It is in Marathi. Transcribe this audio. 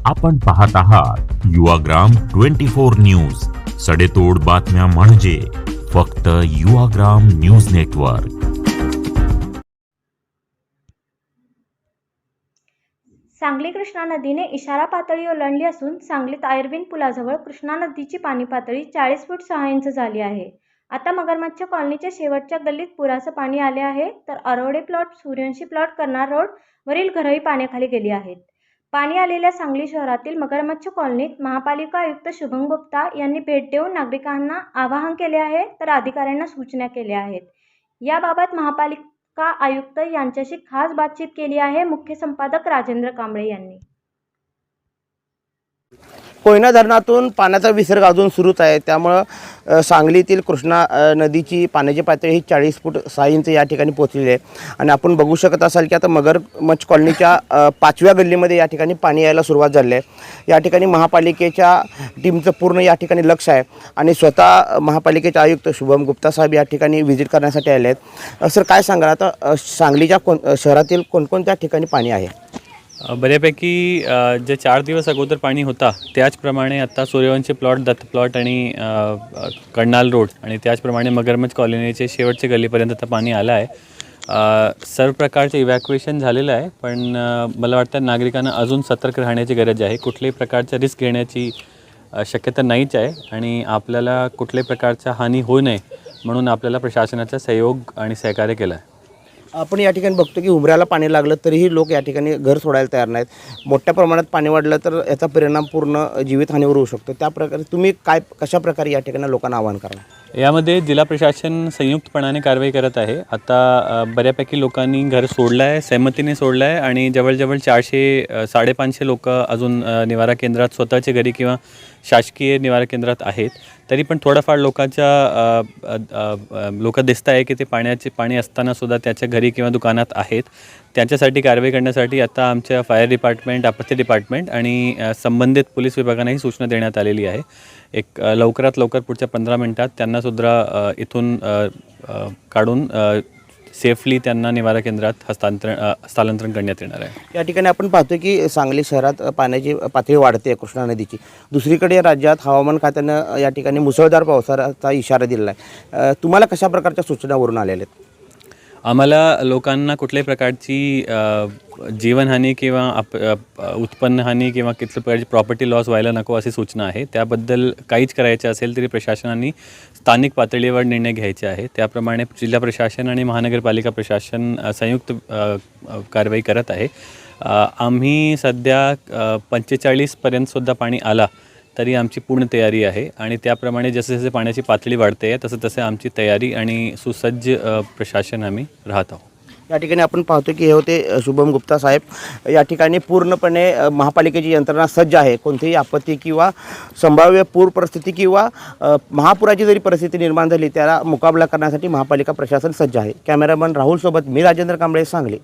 आपण पाहत आहात युवाग्राम 24 न्यूज, सडेतोड बातम्या म्हणजे फक्त युवाग्राम न्यूज नेटवर्क। सांगली कृष्णा नदीने इशारा पातळी ओलांडली असून सांगलीत आयर्विन पुलाजवळ कृष्णा नदीची पाणी पातळी 40 फूट 6 इंच झाली आहे। आता मगरमच्छ कॉलनीच्या शेवटच्या गल्लीत पुराचं पाणी आले आहे, तर अरोडे प्लॉट, सूर्यवंशी प्लॉट, करनाळ रोड वरील घरही पाण्याखाली गेली आहेत। पाणी आलेल्या सांगली शहरातील मगरमच्छ कॉलनीत महापालिका आयुक्त शुभम गुप्ता यांनी भेट देऊन नागरिकांना आवाहन केले आहे, तर अधिकाऱ्यांना सूचना केल्या आहेत। याबाबत महापालिका आयुक्त यांच्याशी खास बातचीत केली आहे। मुख्य संपादक राजेंद्र कांबळे यांनी कोयना धरणातून पाण्याचा विसर्ग अजून सुरूच आहे, त्यामुळे सांगलीतील कृष्णा नदीची पाण्याची पातळी ही 40 फूट 6 इंच या ठिकाणी पोहोचलेली आहे। आणि आपण बघू शकत असाल की आता मगरमच्छ कॉलनीच्या 5व्या गल्लीमध्ये या ठिकाणी पाणी यायला सुरुवात झाली आहे। या ठिकाणी महापालिकेच्या टीमचं पूर्ण या ठिकाणी लक्ष आहे आणि स्वतः महापालिकेचे आयुक्त शुभम गुप्ता साहेब या ठिकाणी व्हिजिट करण्यासाठी आले आहेत। सर, काय सांगाल, आता सांगलीच्या शहरातील कोणकोणत्या ठिकाणी पाणी आहे? बऱ्यापैकी जे 4 दिवस अगोदर पाणी होता त्याचप्रमाणे आता सूर्यवंशी प्लॉट, दत्त प्लॉट आणि करनाल रोड आणि त्याचप्रमाणे मगरमच्छ कॉलनीचे शेवटच्या गल्लीपर्यंत आता पाणी आलं आहे। सर्व प्रकारचे इव्हॅक्युएशन झालेलं आहे, पण मला वाटतं नागरिकांना अजून सतर्क राहण्याची गरज आहे। कुठल्याही प्रकारच्या रिस्क घेण्याची शक्यता नाहीच आहे आणि आपल्याला कुठल्याही प्रकारचा हानी होऊ नये म्हणून आपल्याला प्रशासनाचा सहयोग आणि सहकार्य केलं आहे। आपण या ठिकाणी बघतो की उमऱ्याला पाणी लागलं तरीही लोक या ठिकाणी घर सोडायला तयार नाहीत। मोठ्या प्रमाणात पाणी वाढलं तर याचा परिणाम पूर्ण जीवितहानीवर होऊ शकतो। त्या प्रकारे तुम्ही कशा प्रकारे या ठिकाणी लोकांना आवाहन करा? यामध्ये जिल्हा प्रशासन संयुक्तपणाने कारवाई करत आहे। आता बऱ्यापैकी लोकांनी घर सोडलं आहे, सहमतीने सोडलं आहे आणि जवळजवळ 400-550 लोक अजून निवारा केंद्रात स्वतःच्या घरी किंवा शासकीय निवारा केंद्रात आहेत। तरी पण थोडाफार लोक दिसत आहे की ते पाणी असताना सुद्धा त्याच्या घरी किंवा दुकानात आहेत। त्यांच्यासाठी कारवाई करण्यासाठी आता आमच्या फायर डिपार्टमेंट, आपत्ती डिपार्टमेंट आणि संबंधित पोलीस विभागांनाही सूचना देण्यात आलेली आहे। एक लवकरात लवकर पुढच्या 15 मिनिटात त्यांना सुद्धा इथून काढून सेफली त्यांना निवारा केंद्रात स्थलांतरण करण्यात येणार आहे। या ठिकाणी आपण पाहतो की सांगली शहरात पाण्याची पातळी वाढते कृष्णा नदीची। दुसरीकडे राज्यात हवामान खात्यानं या ठिकाणी मुसळधार पावसाचा इशारा दिला आहे। तुम्हाला कशा प्रकारच्या सूचना वरून आलेल्या आहेत? आम्हाला लोकांना कुठल्याही प्रकारची जीवनहानी किंवा उत्पन्नहानी किंवा कुठल्या प्रकारची प्रॉपर्टी लॉस व्हायला नको अशी सूचना आहे। त्याबद्दल काहीच करायचं असेल तरी प्रशासनाने स्थानिक पातळीवर निर्णय घ्यायचे आहे। त्याप्रमाणे जिल्हा प्रशासन आणि महानगरपालिका प्रशासन संयुक्त कारवाई करत आहे। आम्ही सध्या 45 पर्यंतसुद्धा पाणी आला तरी आमची पूर्ण तयारी आहे आणि त्याप्रमाणे जसे जसे पाण्याची पातळी वाढते आहे तसं आमची तयारी आणि सुसज्ज प्रशासन आम्ही राहत आहोत। या ठिकाणी आपण पाहतो की हे होते शुभम गुप्ता साहेब। या ठिकाणी पूर्णपणे महापालिकेची यंत्रणा सज्ज आहे। कोणतीही आपत्ती किंवा संभाव्य पूर परिस्थिती किंवा महापुराची जरी परिस्थिती निर्माण झाली त्याला मुकाबला करण्यासाठी महापालिका प्रशासन सज्ज आहे। कॅमेरामन राहुल सोबत मी राजेंद्र कांबळे, सांगली।